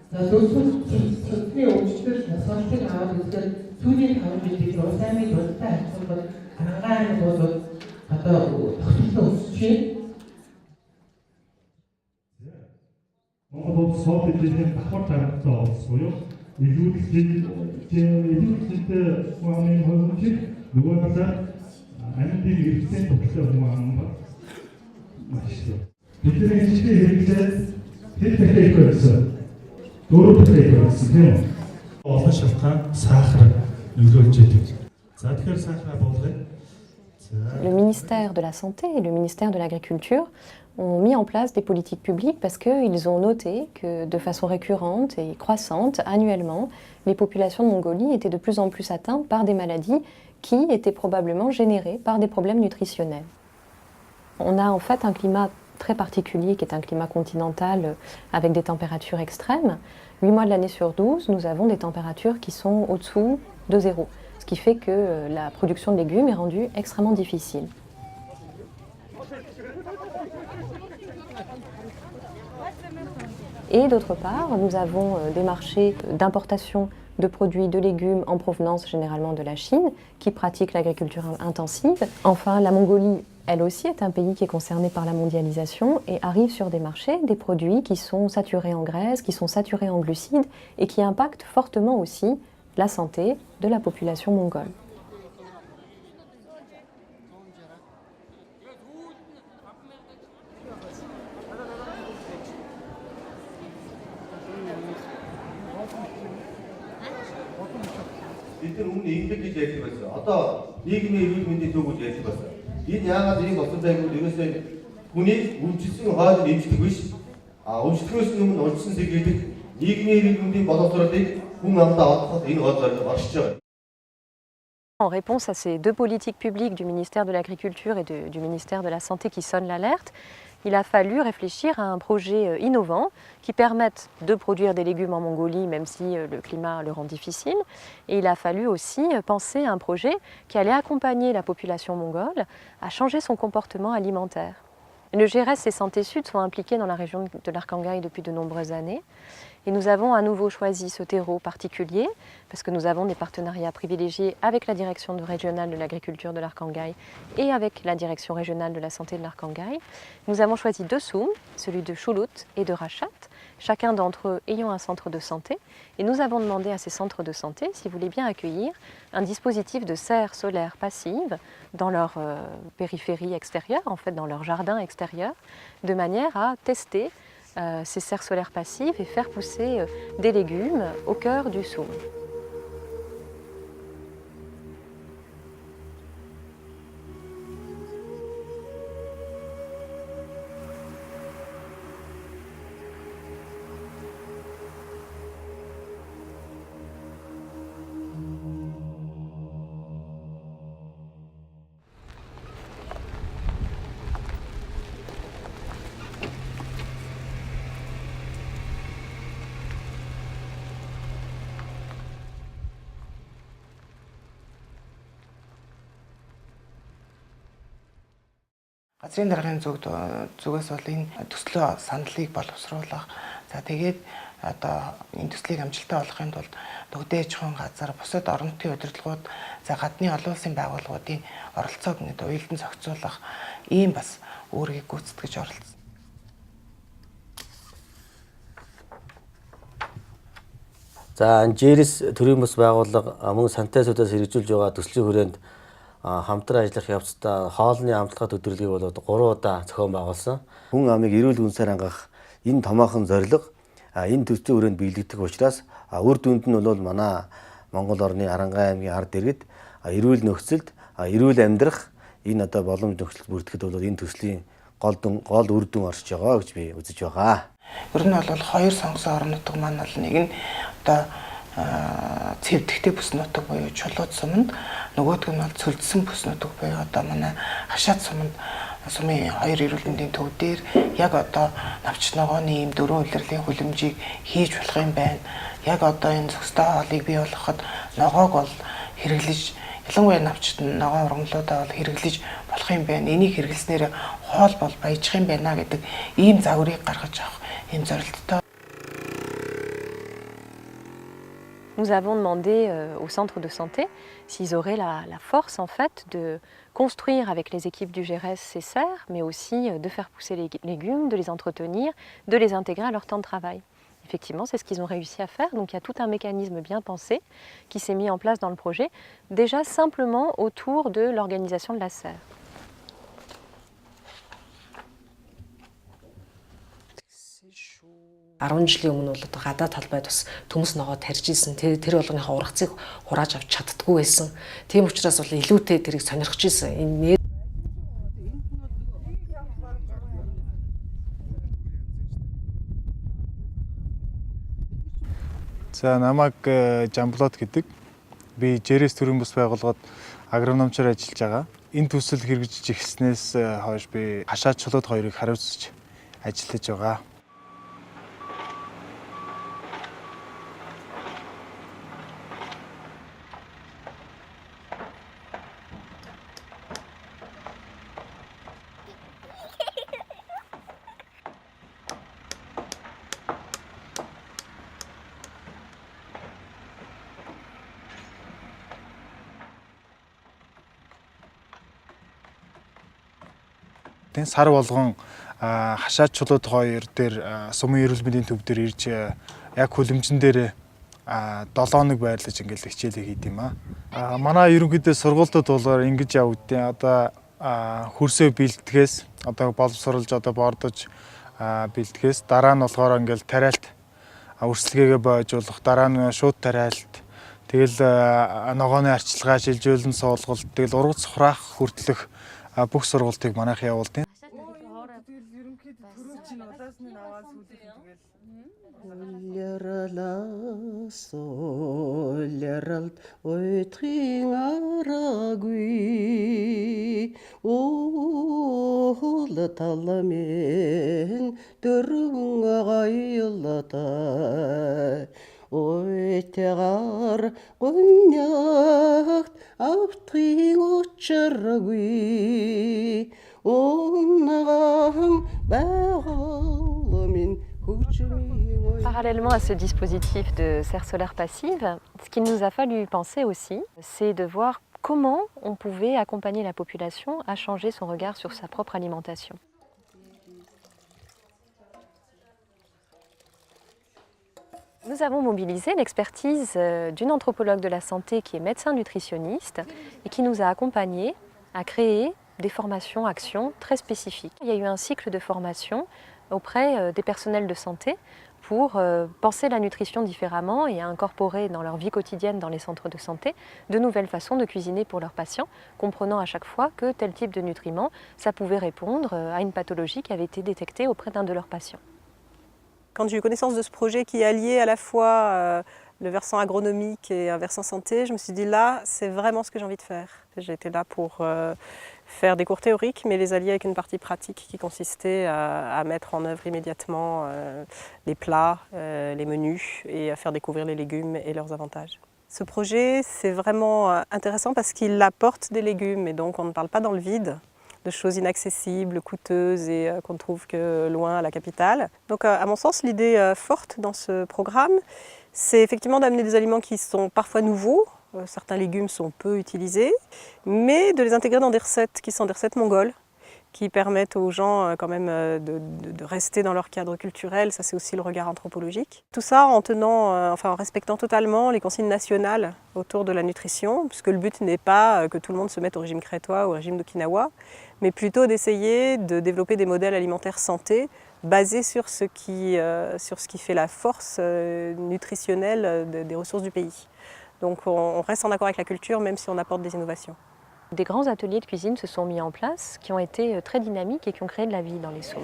За сүнсний өвчтөл сонсдог аваад үзвэл сүүлийн 5 жилийн уран сайн дуртай харьцуулбал Арангаан бол одоо тогтмол өсөж Монгол улс сот эдийн давхар тарихтай улс буюу илүүдэлтэй хүмүүсийн хөрөмжийг нөгөө талаар амьдын эрхтэн тогтолцоо хүмүүс маш их. Бидний хэлжээ хэрэглээ хэд дахиад байсан. Дөрөв дахиад байсан тийм үү? Олон шалтгаан сахар нөлөөлж идэг. За тэгэхээр сахар болгоё. Le ministère de la Santé et le ministère de l'Agriculture ont mis en place des politiques publiques parce qu'ils ont noté que de façon récurrente et croissante, annuellement, les populations de Mongolie étaient de plus en plus atteintes par des maladies qui étaient probablement générées par des problèmes nutritionnels. On a en fait un climat très particulier qui est un climat continental avec des températures extrêmes. 8 mois de l'année sur 12, nous avons des températures qui sont au-dessous de zéro, ce qui fait que la production de légumes est rendue extrêmement difficile. Et d'autre part, nous avons des marchés d'importation de produits de légumes en provenance généralement de la Chine, qui pratiquent l'agriculture intensive. Enfin, la Mongolie, elle aussi, est un pays qui est concerné par la mondialisation et arrive sur des marchés des produits qui sont saturés en graisse, qui sont saturés en glucides et qui impactent fortement aussi la santé de la population mongole. Бид өмнө ингэдэг гэж ярьж байсан. Одоо нийгмийн эрүүл мэндийн төв гэж ярьж байсан. Энэ яагаад ийм болсон бэ гэвэл ерөөсөө хүний өвчсөн хойд нэмждэг биш. Өвчтгөөс өмнө урьдчилан сэргийдэг нийгмийн эрүүл мэндийн боловсролыг хүн амдаа олоход энэ гол зорилго оршиж байгаа. En réponse à ces deux politiques publiques du ministère de l'Agriculture et du ministère de la Santé qui sonnent l'alerte, il a fallu réfléchir à un projet innovant qui permette de produire des légumes en Mongolie, même si le climat le rend difficile. Et il a fallu aussi penser à un projet qui allait accompagner la population mongole à changer son comportement alimentaire. Le GRS et Santé Sud sont impliqués dans la région de l'Arkhangaï depuis de nombreuses années. Et nous avons à nouveau choisi ce terreau particulier parce que nous avons des partenariats privilégiés avec la direction régionale de l'agriculture de l'Arkhangaï et avec la direction régionale de la santé de l'Arkhangaï. Nous avons choisi deux soums, celui de Choulout et de Rachat, chacun d'entre eux ayant un centre de santé. Et nous avons demandé à ces centres de santé s'ils voulaient bien accueillir un dispositif de serre solaire passive dans leur périphérie extérieure, en fait dans leur jardin extérieur, de manière à tester ces serres solaires passives et faire pousser des légumes au cœur du soum. Газрын даргын зүгээс бол энэ төслөө саналыг боловсруулах. За тэгээд одоо энэ төслийг амжилттай болгохын тулд төгдөө аж ахуйн газар, бусад орон нутгийн удирдлагууд, за гадны олон улсын байгууллагуудын оролцоог нэг уялдан зохицуулах ийм бас үүргийг гүйцэтгэж оролцсон. За ЖРС төрийн бас байгууллага мөн сантайсуудаас хэрэгжүүлж байгаа төслийн хүрээнд хамтран ажиллах явцдаа хоолны амтлагын төдирлөгийг бол 3 удаа зохион байгуулсан. Хүн амыг эрүүл үнсээр хангах энэ томоохон зорилго энэ төслийн хүрээнд биелэгдэх учраас үр дүнд нь бол манай Монгол орны Арангаай аймгийн ард иргэд эрүүл нөхцөлд эрүүл амьдрах энэ одоо боломж нөхцөл бүрдэхэд бол энэ төслийн гол үр дүн оршиж байгаа гэж би үзэж байгаа. Ер нь бол хоёр сонгосон орон нутаг маань бол нэг нь одоо цэвдэгтэй бүс нутаг буюу Чулууд суманд, нөгөөдг нь бол цөлдсөн бүс нутаг буюу одоо манай Хашаат суманд сумын хоёр эрүүл мэндийн төв дээр яг одоо навч ногооны ийм дөрвөн улирлын хүлэмжийг хийж болох юм байна. Яг одоо энэ зөвхөстэй хоолыг бий болгоход ногоог бол хэрэглэж, ялангуяа навчт ногоон ургамлуудаа бол хэрэглэж болох юм байна. Энийг хэрэглэснээр хоол бол баяжих юм байна гэдэг ийм загварыг гаргаж авах ийм зорилттой. nous avons demandé au centre de santé s'ils auraient la force en fait de construire avec les équipes du GRS ces serres, mais aussi de faire pousser les légumes, de les entretenir, de les intégrer à leur temps de travail. Effectivement, c'est ce qu'ils ont réussi à faire. Donc il y a tout un mécanisme bien pensé qui s'est mis en place dans le projet, déjà simplement autour de l'organisation de la serre. жилийн өмнө бол одоо гадаад талбайд бас төмс ногоо тарьж исэн. Тэр болгоныхоо ургацыг хурааж авч чаддгүй байсан. Тийм учраас бол илүүтэй тэрийг сонирхож исэн. За намайг Жамблот гэдэг. Би Жэрэс төрийн бас байгууллагад агрономчоор ажиллаж байгаа. Энэ төсөл хэрэгжиж эхэлснээс хойш би хашаа чулууд хоёрыг хариуцж ажиллаж байгаа. Сар болгон хашаа чулууд хоёр дээр сумын эрүүл мэндийн төв дээр ирж яг хүлэмжэн дээр 7 хоног байрлаж ингээл хичээлээ хийд юм аа. Манай ерөнхийдөө сургуультад болоор ингэж явагдیں۔ Одоо хөрсөө бэлтгэхээс одоо боловсруулж одоо бордож бэлтгэхээс дараа нь болохоор ингээл тариалт өрсөлгээгээ боожуулах, дараа нь шууд тариалт, тэгэл ногооны арчилгаа, шилжүүлэн суулгалт, тэгэл ургац хураах хүртэлх бүх сургалтыг манайх явуулдаг. Ойтегар гонягт автрин учрагui оннаган байгамин хүчми. Parallèlement à ce dispositif de serre solaire passive, ce qu'il nous a fallu penser aussi, c'est de voir comment on pouvait accompagner la population à changer son regard sur sa propre alimentation. Nous avons mobilisé l'expertise d'une anthropologue de la santé qui est médecin nutritionniste et qui nous a accompagnés à créer des formations, actions très spécifiques. Il y a eu un cycle de formation auprès des personnels de santé pour penser la nutrition différemment et à incorporer dans leur vie quotidienne dans les centres de santé de nouvelles façons de cuisiner pour leurs patients, comprenant à chaque fois que tel type de nutriments, ça pouvait répondre à une pathologie qui avait été détectée auprès d'un de leurs patients. Quand j'ai eu connaissance de ce projet qui alliait à la fois le versant agronomique et un versant santé, je me suis dit là, c'est vraiment ce que j'ai envie de faire. J'ai été là pour faire des cours théoriques, mais les allier avec une partie pratique qui consistait à mettre en œuvre immédiatement les plats, les menus et à faire découvrir les légumes et leurs avantages. Ce projet, c'est vraiment intéressant parce qu'il apporte des légumes et donc on ne parle pas dans le vide de choses inaccessibles, coûteuses et qu'on ne trouve que loin à la capitale. Donc à mon sens, l'idée forte dans ce programme, c'est effectivement d'amener des aliments qui sont parfois nouveaux. Certains légumes sont peu utilisés, mais de les intégrer dans des recettes qui sont des recettes mongoles, qui permettent aux gens quand même de rester dans leur cadre culturel. Ça, c'est aussi le regard anthropologique. Tout ça en tenant, en respectant totalement les consignes nationales autour de la nutrition, puisque le but n'est pas que tout le monde se mette au régime crétois ou au régime d'Okinawa, mais plutôt d'essayer de développer des modèles alimentaires santé basés sur ce qui fait la force nutritionnelle des ressources du pays. Donc on reste en accord avec la culture, même si on apporte des innovations. Des grands ateliers de cuisine se sont mis en place, qui ont été très dynamiques et qui ont créé de la vie dans les Saumes.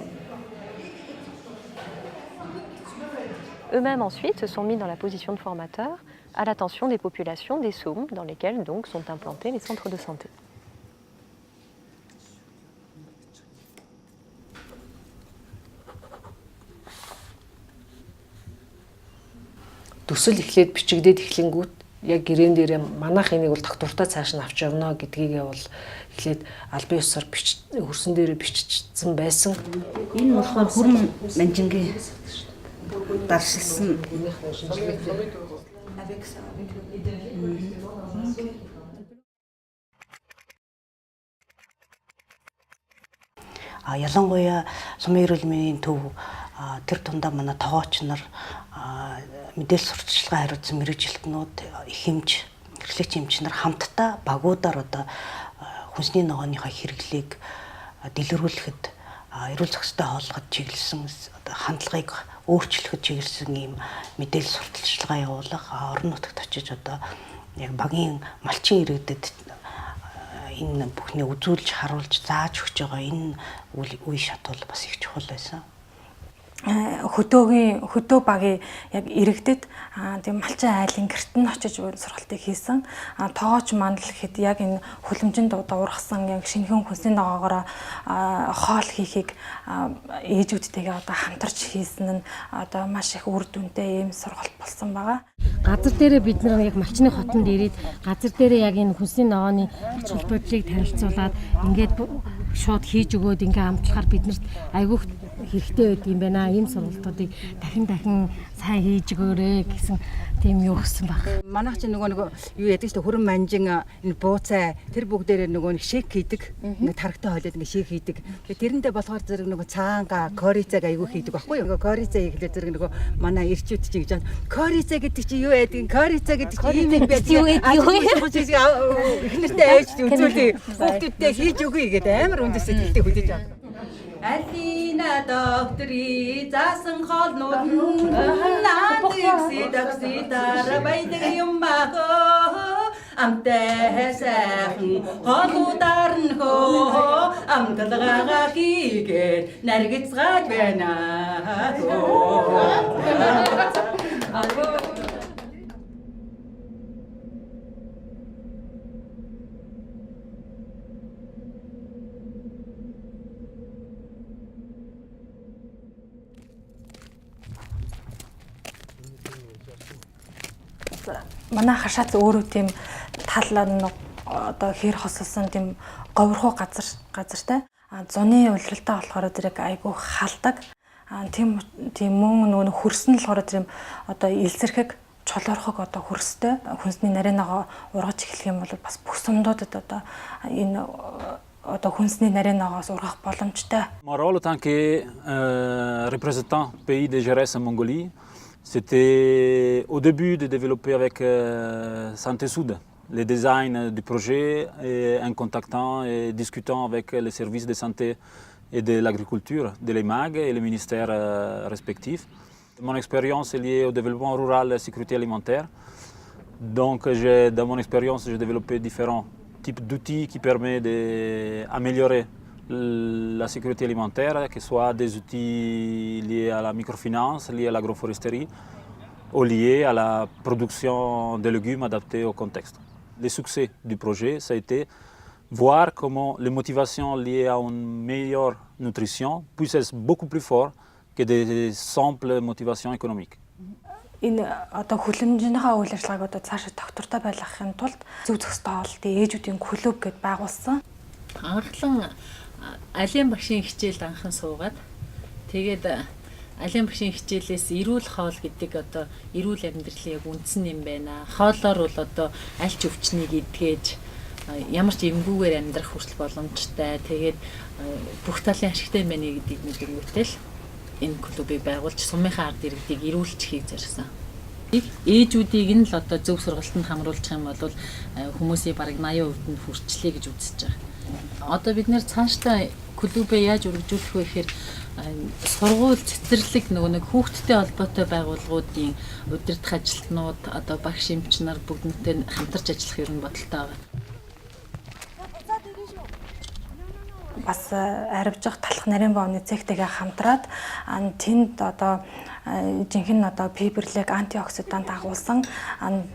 Eux-mêmes ensuite se sont mis dans la position de formateurs à l'attention des populations des Saumes, dans lesquelles donc sont implantés les centres de santé. Төсөл эхлээд бичигдээд эхлэнгүүт яг гэрээн дээрээ манайх энийг бол доктортой цааш нь авч явна гэдгийгээ бол эхлээд албан ёсоор хөрсөн дээрээ биччихсэн байсан. Энэ болохоор хүрэн манжингийн даршилсан avec ça, avec le ялангуяа сумын эрүүл мэндийн төв тэр тундаа манай тоогооч нар мэдээлэл сурталчилгаа хариуцсан мэрэгжилтнүүд их хэмж эрхлэгч эмч нар хамтдаа багуудаар одоо хүнсний ногооныхоо хэрэглийг дэлгэрүүлэхэд эрүүл зохистой хооллоход чиглэсэн хандлагыг өөрчлөхөд чиглэсэн ийм мэдээлэл сурталчилгаа явуулах орон нутагт очиж одоо яг багийн малчин иргэдэд энэ бүхний үзүүлж харуулж зааж өгч байгаа энэ үе шат бол бас их чухал байсан. хөдөө багийн яг иргэдэд тийм малчин айлын гэрт нь очиж сургалтыг хийсэн. Тоогооч мандал гэхэд яг энэ хүлэмжинд ургасан яг шинэхэн хүнсний ногоогоор хоол хийхийг ээжүүдтэйгээ одоо хамтарч хийсэн нь одоо маш их үр дүнтэй ийм сургалт болсон байгаа. Газар дээрээ бид нар яг малчны хотонд ирээд газар дээрээ яг энэ хүнсний ногооны ач холбогдлыг танилцуулаад ингээд шууд хийж өгөөд ингээ амтлахаар биднэрт айгүйх хэрэгтэй байдаг юм байна. Ийм сургалтуудыг дахин сайн хийж өгөөрэй гэсэн тийм юу гэсэн баг. Манайх ч нөгөө юу яадаг ч хүрэн манжин энэ бууцай тэр бүгдээрээ нөгөө шейк хийдэг. Ингээ тархтай хоолоод ингээ шейк хийдэг. Тэрэндээ болохоор зэрэг нөгөө цаанга корицаг айгүй хийдэг байхгүй юу? Корицаа хийхлээр зэрэг нөгөө манай ирчүүд ч гэж байна. Корицаа гэдэг чи юу яадаг? Корицаа гэдэг чи ийм юм байдаг. Эхнэртэй ээж үзүүлээ. Хүүхдүүдтэй хийж өгье гэдэг амар үндэстэй хэлтэй хүлээж авдаг. Алина доктори заасан хоолнууд наадэгси дагсидара байдаг юм баа амтай сайхан хоолуудаар нь хөө амталгаагаа хийгээд наргицгаад байна. Манай хашаац өөрөө тийм талаа нь одоо хэр хосолсон тийм говьрхуу газартай. Зуны улиралтай болохоор зэрэг айгүй халдаг. Тийм мөн нөгөө хөрсөн л болохоор тийм одоо илсэрхэг чолоорхог одоо хөрстэй хүнсний нарийнагоо ургаж эхлэх юм бол бас бүх сумдуудад одоо энэ одоо хүнсний нарийнагоос ургах боломжтой. Mon rôle en tant que représentant pays de Jerez en Mongolie, c'était au début de développer avec Santé Sud le design du projet et en contactant et discutant avec les services de santé et de l'agriculture, de l'EMAG et les ministères respectifs. Mon expérience est liée au développement rural et à la sécurité alimentaire. Donc dans mon expérience, j'ai développé différents types d'outils qui permettent d'améliorer la sécurité alimentaire, que ce soit des outils liés à la microfinance, liés à l'agroforesterie, ou liés à la production de légumes adaptés au contexte. Le succès du projet, ça a été voir comment les motivations liées à une meilleure nutrition puissent être beaucoup plus fortes que des simples motivations économiques. Энэ одоо хүлэмжийнхаа үйл ажиллагааг одоо цаашаа тогтвортой байлгахын тулд зөв зөвхөстэй хоолтын ээжүүдийн клуб гэдээ байгуулсан. Анхлан алийн багшийн хичээлд анхан суугаад тэгээд алийн багшийн хичээлээс эрүүл хоол гэдэг одоо эрүүл амьдралын яг үндсэн юм байна. Хоолоор бол одоо аль ч өвчнийг идгээж ямар ч эмгүүгээр амьдрах хүртэл боломжтой. Тэгээд бүх талын ашигтай байна гэдгийг мэдэрнэтэл энэ клубыг байгуулж сумынхаа ард иргэдийг эрүүлж хийх зорьсон. Ээжүүдийг нь л одоо зөв сургалтанд хамруулах юм бол хүмүүсийн бараг 80% нь хүрчлээ гэж үзэж байгаа. Одоо бид нэр цаашдаа клубээ яаж өргөжүүлэх вэ гэхээр сургууль цэцэрлэг нэг хүүхдтэй холбоотой байгууллагуудын удирдах ажилтнууд одоо багш эмч нар бүгднтэй хамтарч ажиллах юм бодолтой байгаа. Бас арвжих талах нарийн боовны цэгтэйгээ хамтраад тэнд одоо жинхэнэ одоо фибрлэг антиоксидант агуулсан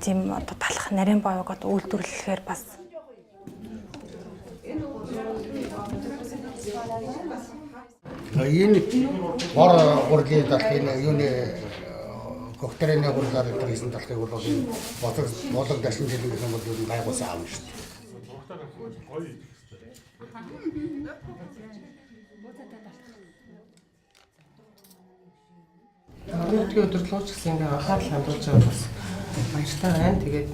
тийм одоо талах нарийн боовыг одоо үйлдвэрлэхээр бас энэ бор ургийн талхын юуны когтерэний хурлаар ирсэн талхыг бол болог дашин жилийн гэсэн бол юу байгуулсан аав шүү дээ. Өнөөдрийн өдөр лууч гэсэн ингээ анхаарал хандуулж байгаа бас баяртай байна. Тэгээд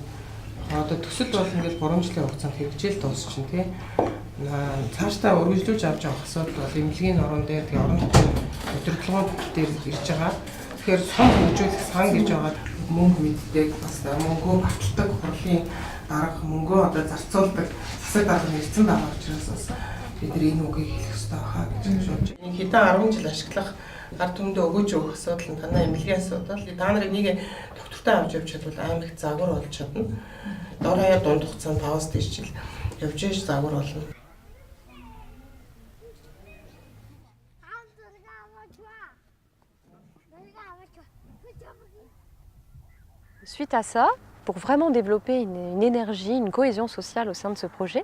одоо төсөл бол ингээд 3 жилийн хугацаанд хэрэгжил дуусчихна тий. Цаашдаа үргэлжлүүлж авч явах асуудал бол эмнэлгийн орон дээр тэгээ орон нутгийн удирдлагууд дээр ирж байгаа. Тэгэхээр сан хөгжүүлэх сан гэж байгаа мөнгө мэддэг бас мөнгөө баталдаг хурлын дарга мөнгөө одоо зарцуулдаг засаг дарга нэрцэн байгаа учраас бас бид энэ үгийг хэлэх хэрэгтэй хаа гэж шууд. Энэ хэдэн 10 жил ашиглах гар түмдээ өгөөж өгөх асуудал нь танай эмнэлгийн асуудал. Та нарыг нэг доктортой авч явж чадвал амар их загвар болж чадна. Дор хаяа дунд хугацаанд 5-аас дээш жил явж иж загвар болно. Suite à ça, pour vraiment développer une énergie, une cohésion sociale au sein de ce projet,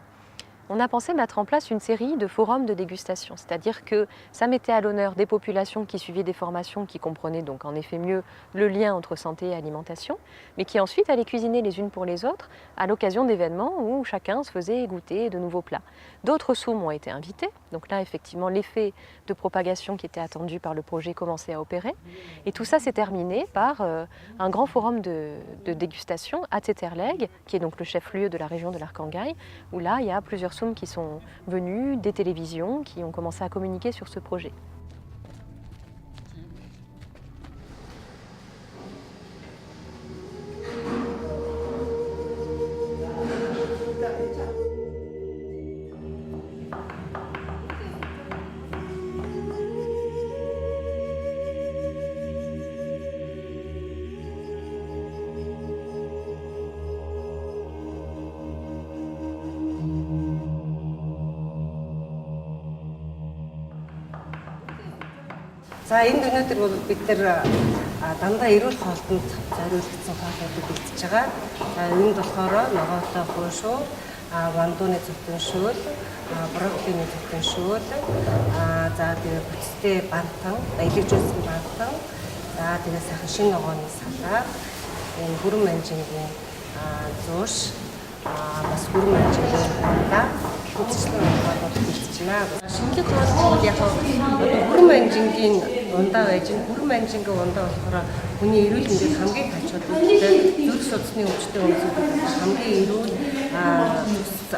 on a pensé mettre en place une série de forums de dégustation. C'est-à-dire que ça mettait à l'honneur des populations qui suivaient des formations, qui comprenaient donc en effet mieux le lien entre santé et alimentation, mais qui ensuite allaient cuisiner les unes pour les autres à l'occasion d'événements où chacun se faisait goûter de nouveaux plats. D'autres SOUM ont été invités. Donc là, effectivement, l'effet de propagation qui était attendu par le projet commençait à opérer. Et tout ça s'est terminé par un grand forum de dégustation à Teterleg, qui est donc le chef-lieu de la région de l'Arkhangay, où là, il y a plusieurs SOUM qui sont venus, des télévisions, qui ont commencé à communiquer sur ce projet. За энэ өнөөдөр бол бид нэр дандаа эрүүл хоолтонд зориулагдсан хоолнуудыг бэлтэж байгаа. За энд болохоор ногоотой хуушуу, вандууны зүтгэн шүүл, брокколины зүтгэн шүүл, за тэгээ бүцтэй бантан, илэгжүүлсэн бантан, за тэгээ сайхан шин ногооны салаад, энэ хүрэн манжингийн зууш, бас хүрэн манжингийн бандаа хүчтэй хоолнууд бэлтэж байна. Шинжлэх ухааны яг хүрэн манжингийн ундаа байж, хүрэн манжингийн ундаа болохоор хүний эрүүл мэндэд хамгийн хажууд үүрэгтэй зүрх судасны өвчтөй хүмүүсүүд хамгийн эрүүл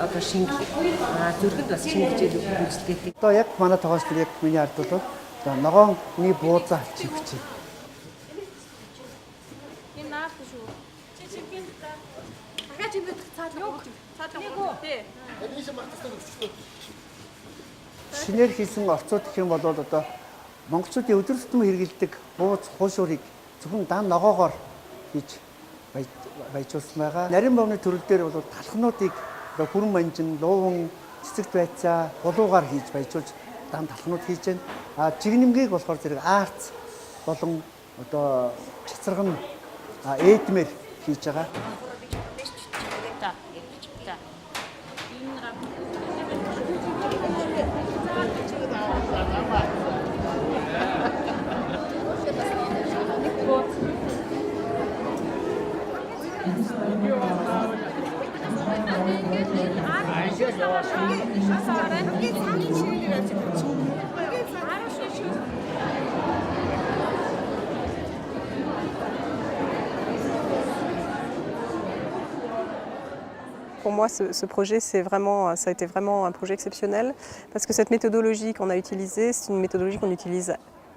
одоо шинж зүрхэнд бас шинжлэх үйлчлэгээ. Одоо яг манай тогооч нар яг миний ард бол ногооны буузаа чивч. Энэ наад шүү. Чи чимгийн дахиад чимээд цаалаа. Цаалаа. Тий. Шинээр хийсэн орцууд гэх юм бол одоо монголчуудын өдөр тутмын хэрэгэлдэг бууз хуушуурыг зөвхөн дан ногоогоор хийж баяжуулсан байгаа. Нарийн бовны төрөл дээр бол талхнуудыг одоо хүрэн манжин, лууван, цэцэгт байцаа, булуугаар хийж баяжуулж дан талхнууд хийж байна. Жигнэмгийг болохоор зэрэг арц болон одоо чацарган ээдмээр хийж байгаа. Pour moi, ce projet, ça a été vraiment un projet exceptionnel parce que cette méthodologie qu'on a utilisée, c'est une méthodologie qu'on n'utilise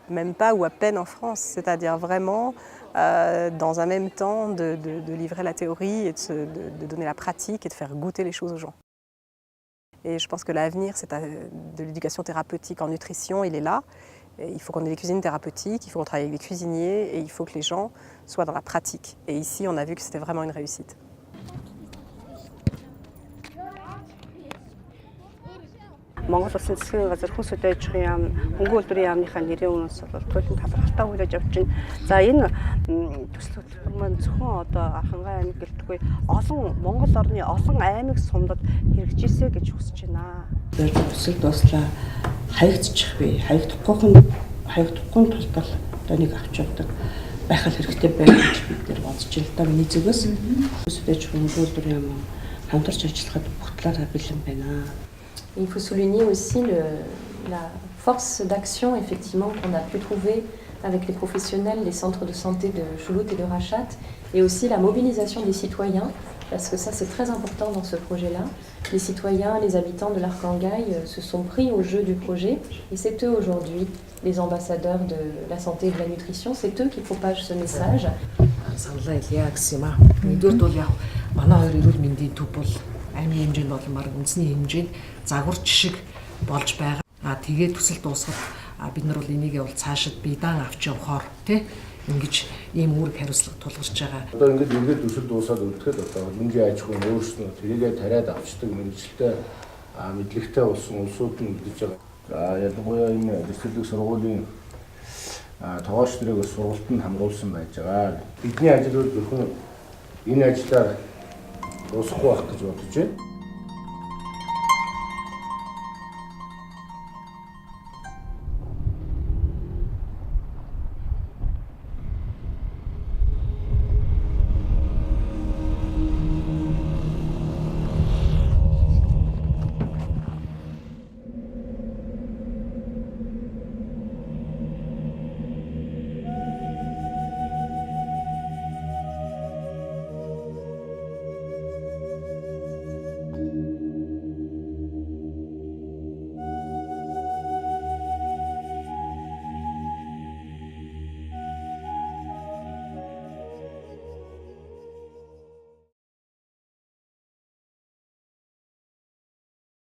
même pas ou à peine en France, c'est-à-dire vraiment dans un même temps de livrer la théorie et de donner la pratique et de faire goûter les choses aux gens. Et je pense que l'avenir de l'éducation thérapeutique en nutrition, il est là. Et il faut qu'on ait des cuisines thérapeutiques, il faut qu'on travaille avec des cuisiniers et il faut que les gens soient dans la pratique. Et ici, on a vu que c'était vraiment une réussite. Монгол Улсын засгийн газар хүнс хөдөлгөөний яам, хөнгөн үйлдвэрийн яамныхаа нэрийн үнээс бол туйлын талархалтай хүлээж авч байна. За энэ төсөл хөтөлбөр маань зөвхөн одоо Архангай аймаг гэлтгүй олон Монгол орны олон аймаг сумдад хэрэгжижээ гэж хүсэж байна. Төсөл дуслаа хаягдчих бай. Хаягдахгүй тулд бол одоо нэг авч явдаг байх хэрэгтэй байх гэж бид нэр бодож байна. Миний зүгээс хүнс хөдөлгөөний хөнгөн үйлдвэрийн яам хамтарч ажиллахад бүх талаараа бэлэн байна. Il faut souligner aussi la force d'action effectivement qu'on a pu trouver avec les professionnels, les centres de santé de Choulout et de Rachat, et aussi la mobilisation des citoyens, parce que ça c'est très important dans ce projet-là. Les citoyens, les habitants de l'Arkhangaï se sont pris au jeu du projet, et c'est eux aujourd'hui, les ambassadeurs de la santé et de la nutrition, c'est eux qui propagent ce message. Саналаа яа гэсэн юм аа. Нэгдүгээр бол яг манай хоёр эрүүл мэндийн төв бол аймгийн хэмжээнд бол марг үндэсний хэмжээнд загвар жишг болж байгаа. Тэгээд төсөл дуусгаад бид нар бол энийгээ бол цаашид биедан авч явахаар тий ингэж ийм үүрэг хариуцлага тулгарч байгаа. Одоо ингээд төсөл дуусаад үлдэхэд одоо хөлбөмбөгийн аж ахуйн өөрснөө тэрийгэ тариад авчдаг мэргэжилтэй мэдлэгтэй улсууд нь үлдэж байгаа. За ялангуяа энэ дэвтэрдэг сургуулийн тоогооч нарыг сургалтанд хамруулсан байж байгаа. Бидний ажил бол зөвхөн энэ ажлаар дуусахгүй байх гэж бодож байна.